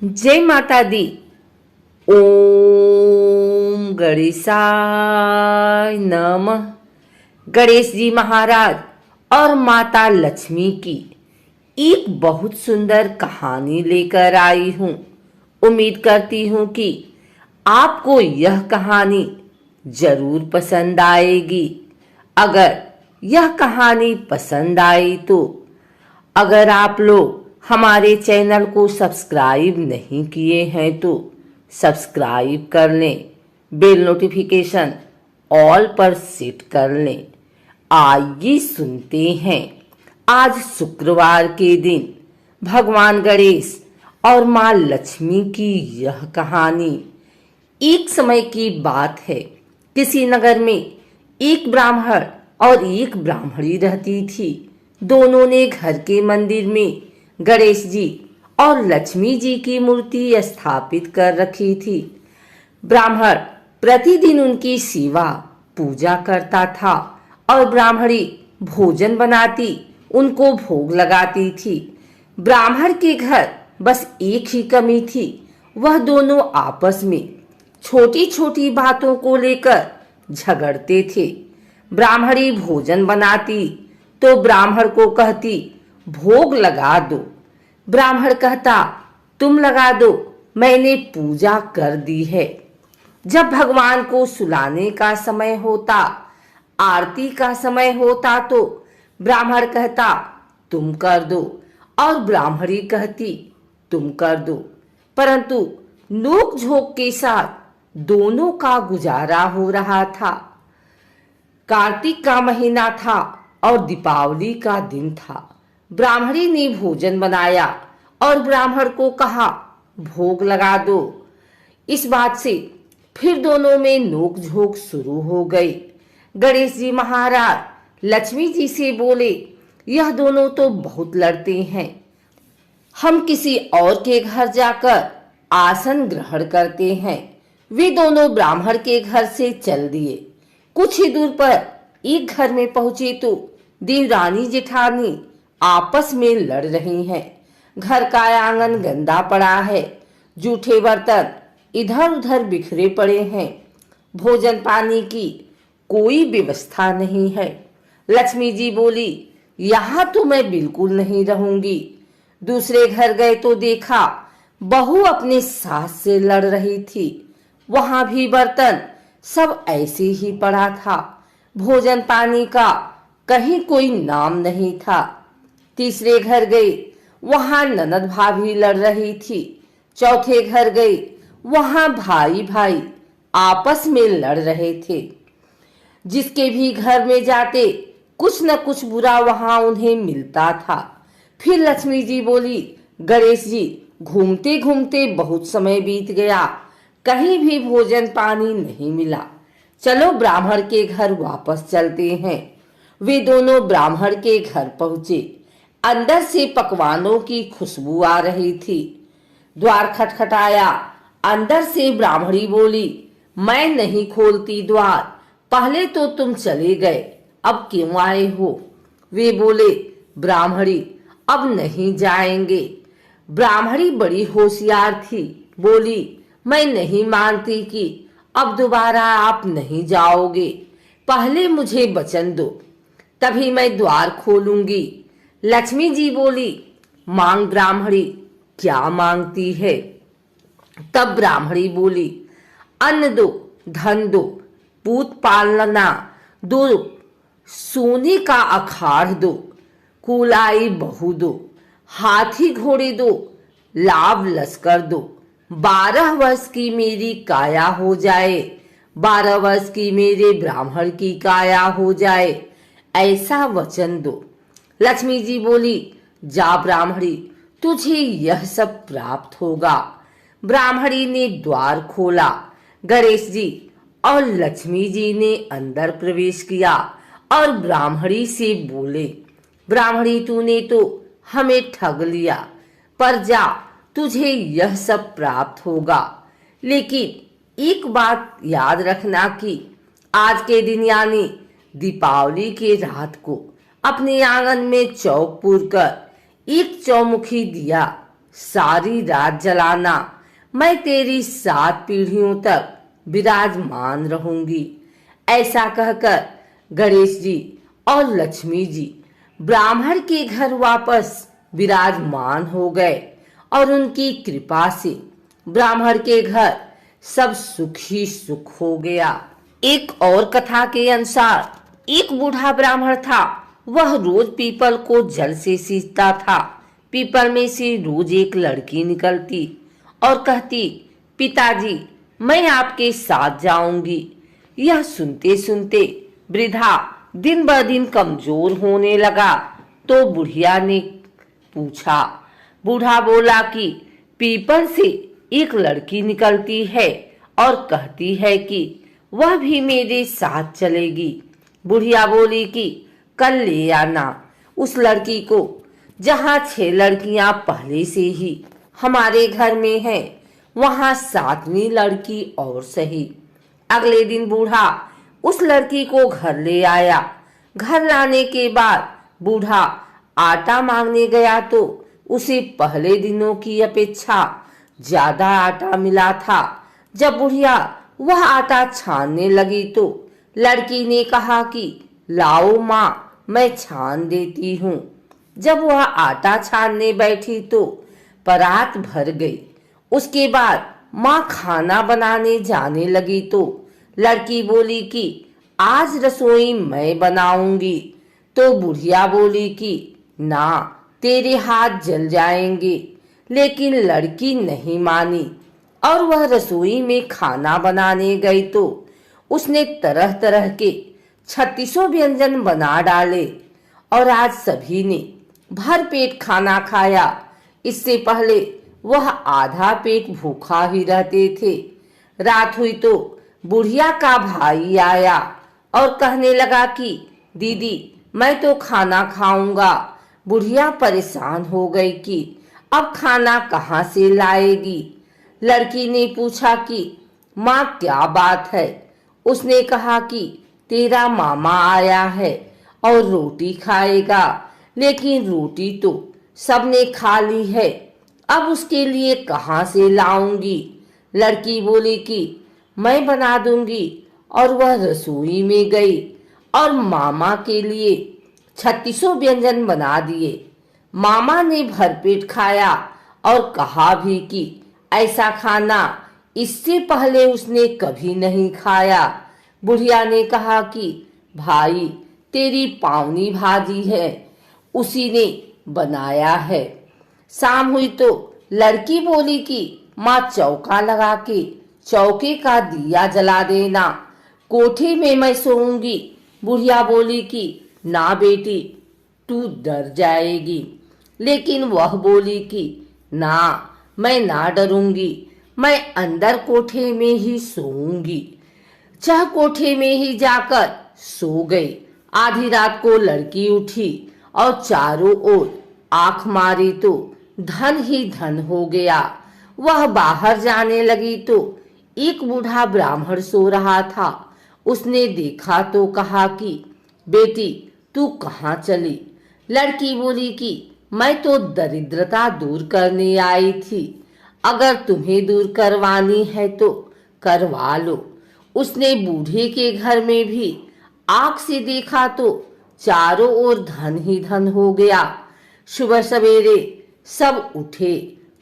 जय माता दी। ओम गणेशाय नमः। गणेश जी महाराज और माता लक्ष्मी की एक बहुत सुंदर कहानी लेकर आई हूँ। उम्मीद करती हूँ कि आपको यह कहानी जरूर पसंद आएगी। अगर यह कहानी पसंद आई तो अगर आप लोग हमारे चैनल को सब्सक्राइब नहीं किए हैं तो सब्सक्राइब कर लें, बेल नोटिफिकेशन ऑल पर सेट कर लें। आइए सुनते हैं आज शुक्रवार के दिन भगवान गणेश और माँ लक्ष्मी की यह कहानी। एक समय की बात है, किसी नगर में एक ब्राह्मण और एक ब्राह्मणी रहती थी। दोनों ने घर के मंदिर में गणेश जी और लक्ष्मी जी की मूर्ति स्थापित कर रखी थी। ब्राह्मण प्रतिदिन उनकी सेवा पूजा करता था और ब्राह्मणी भोजन बनाती, उनको भोग लगाती थी। ब्राह्मण के घर बस एक ही कमी थी, वह दोनों आपस में छोटी छोटी बातों को लेकर झगड़ते थे। ब्राह्मणी भोजन बनाती तो ब्राह्मण को कहती भोग लगा दो। ब्राह्मण कहता तुम लगा दो, मैंने पूजा कर दी है। जब भगवान को सुलाने का समय होता, आरती का समय होता तो ब्राह्मण कहता तुम कर दो और ब्राह्मणी कहती तुम कर दो। परंतु नोक झोंक के साथ दोनों का गुजारा हो रहा था। कार्तिक का महीना था और दीपावली का दिन था। ब्राह्मणी ने भोजन बनाया और ब्राह्मण को कहा भोग लगा दो। इस बात से फिर दोनों में नोक झोंक शुरू हो गई। गणेश जी महाराज लक्ष्मी जी से बोले यह दोनों तो बहुत लड़ते हैं, हम किसी और के घर जाकर आसन ग्रहण करते हैं। वे दोनों ब्राह्मण के घर से चल दिए। कुछ ही दूर पर एक घर में पहुंचे तो देवरानी जेठानी आपस में लड़ रही हैं। घर का आंगन गंदा पड़ा है, जूठे बर्तन इधर उधर बिखरे पड़े हैं, भोजन पानी की कोई व्यवस्था नहीं है। लक्ष्मी जी बोली यहाँ तो मैं बिल्कुल नहीं रहूंगी। दूसरे घर गए तो देखा बहू अपने सास से लड़ रही थी। वहां भी बर्तन सब ऐसे ही पड़ा था, भोजन पानी का कहीं कोई नाम नहीं था। तीसरे घर गई, वहां ननद भाभी लड़ रही थी। चौथे घर गई, वहां भाई भाई आपस में लड़ रहे थे। जिसके भी घर में जाते कुछ न कुछ बुरा वहां उन्हें मिलता था। फिर लक्ष्मी जी बोली गणेश जी घूमते घूमते बहुत समय बीत गया, कहीं भी भोजन पानी नहीं मिला, चलो ब्राह्मण के घर वापस चलते हैं। वे दोनों ब्राह्मण के घर पहुंचे। अंदर से पकवानों की खुशबू आ रही थी। द्वार खटखटाया। अंदर से ब्राह्मणी बोली मैं नहीं खोलती द्वार, पहले तो तुम चले गए, अब क्यों आए हो? वे बोले ब्राह्मणी अब नहीं जाएंगे। ब्राह्मणी बड़ी होशियार थी, बोली मैं नहीं मानती कि अब दोबारा आप नहीं जाओगे, पहले मुझे वचन दो, तभी मैं द्वार खोलूंगी। लक्ष्मी जी बोली मांग ब्राह्मणी, क्या मांगती है? तब ब्राह्मणी बोली अन्न दो, धन दो, पूत पालना दो, सोने का अखाड़ दो, कुलाई बहू दो, हाथी घोड़े दो, लाभ लश्कर दो, 12 वर्ष की मेरी काया हो जाए, 12 वर्ष की मेरे ब्राह्मण की काया हो जाए, ऐसा वचन दो। लक्ष्मी जी बोली जा ब्राह्मणी, तुझे यह सब प्राप्त होगा। ब्राह्मणी ने द्वार खोला। गणेश जी और लक्ष्मी जी ने अंदर प्रवेश किया और ब्राह्मणी से बोले ब्राह्मणी तूने तो हमें ठग लिया, पर जा तुझे यह सब प्राप्त होगा। लेकिन एक बात याद रखना कि आज के दिन यानी दीपावली के रात को अपने आंगन में चौक पूर कर एक चौमुखी दिया सारी रात जलाना, मैं तेरी 7 पीढ़ियों तक विराजमान रहूंगी। ऐसा कहकर गणेश जी और लक्ष्मी जी ब्राह्मण के घर वापस विराजमान हो गए और उनकी कृपा से ब्राह्मण के घर सब सुख ही सुख हो गया। एक और कथा के अनुसार एक बूढ़ा ब्राह्मण था। वह रोज पीपल को जल से सींचता था। पीपल में से रोज एक लड़की निकलती और कहती, पिताजी मैं आपके साथ जाऊंगी। यह सुनते सुनते वृद्धा दिन ब दिन कमजोर होने लगा। तो बुढ़िया ने पूछा। बूढ़ा बोला कि पीपल से एक लड़की निकलती है और कहती है कि वह भी मेरे साथ चलेगी। बुढ़िया बोली कि कल ले आना उस लड़की को। जहाँ 6 लड़कियां पहले से ही हमारे घर में हैं, वहाँ 7वीं लड़की और सही। अगले दिन बूढ़ा उस लड़की को घर ले आया। घर लाने के बाद बूढ़ा आटा मांगने गया तो उसे पहले दिनों की अपेक्षा ज्यादा आटा मिला था। जब बुढ़िया वह आटा छानने लगी तो लड़की ने कहा कि लाओ माँ, मैं छान देती हूँ। जब वह आटा छानने बैठी तो परात भर गई। उसके बाद माँ खाना बनाने जाने लगी तो लड़की बोली कि आज रसोई मैं बनाऊंगी। तो बुढ़िया बोली कि ना, तेरे हाथ जल जाएंगे। लेकिन लड़की नहीं मानी और वह रसोई में खाना बनाने गई तो उसने तरह तरह के 36 व्यंजन बना डाले और आज सभी ने भर पेट खाना खाया। इससे पहले वह आधा पेट भूखा ही रहते थे। रात हुई तो बुढ़िया का भाई आया और कहने लगा कि दीदी मैं तो खाना खाऊंगा। बुढ़िया परेशान हो गई कि अब खाना कहाँ से लाएगी। लड़की ने पूछा कि माँ क्या बात है। उसने कहा कि तेरा मामा आया है और रोटी खाएगा, लेकिन रोटी तो सबने खा ली है, अब उसके लिए कहाँ से लाऊंगी। लड़की बोली कि मैं बना दूंगी और वह रसोई में गई और मामा के लिए 36 व्यंजन बना दिए। मामा ने भरपेट खाया और कहा भी कि ऐसा खाना इससे पहले उसने कभी नहीं खाया। बुढ़िया ने कहा कि भाई तेरी पावनी भाजी है, उसी ने बनाया है। शाम हुई तो लड़की बोली कि माँ चौका लगा के चौके का दिया जला देना, कोठे में मैं सोऊंगी। बुढ़िया बोली कि ना बेटी, तू डर जाएगी। लेकिन वह बोली कि ना, मैं ना डरूंगी, मैं अंदर कोठे में ही सोऊंगी। चाह कोठे में ही जाकर सो गई। आधी रात को लड़की उठी और चारों ओर आंख मारी तो धन ही धन हो गया। वह बाहर जाने लगी तो एक बूढ़ा ब्राह्मण सो रहा था। उसने देखा तो कहा कि बेटी तू कहाँ चली। लड़की बोली कि मैं तो दरिद्रता दूर करने आई थी, अगर तुम्हें दूर करवानी है तो करवा लो। उसने बूढ़े के घर में भी आंख से देखा तो चारों ओर धन ही धन हो गया। सुबह सवेरे सब उठे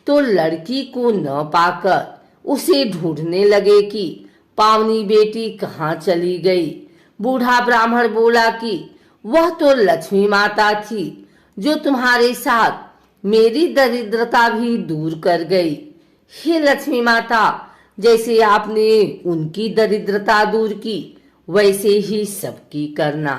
तो लड़की को न पाकर उसे ढूंढने लगे कि पावनी बेटी कहाँ चली गई। बूढ़ा ब्राह्मण बोला कि वह तो लक्ष्मी माता थी जो तुम्हारे साथ मेरी दरिद्रता भी दूर कर गई। हे लक्ष्मी माता, जैसे आपने उनकी दरिद्रता दूर की वैसे ही सबकी करना।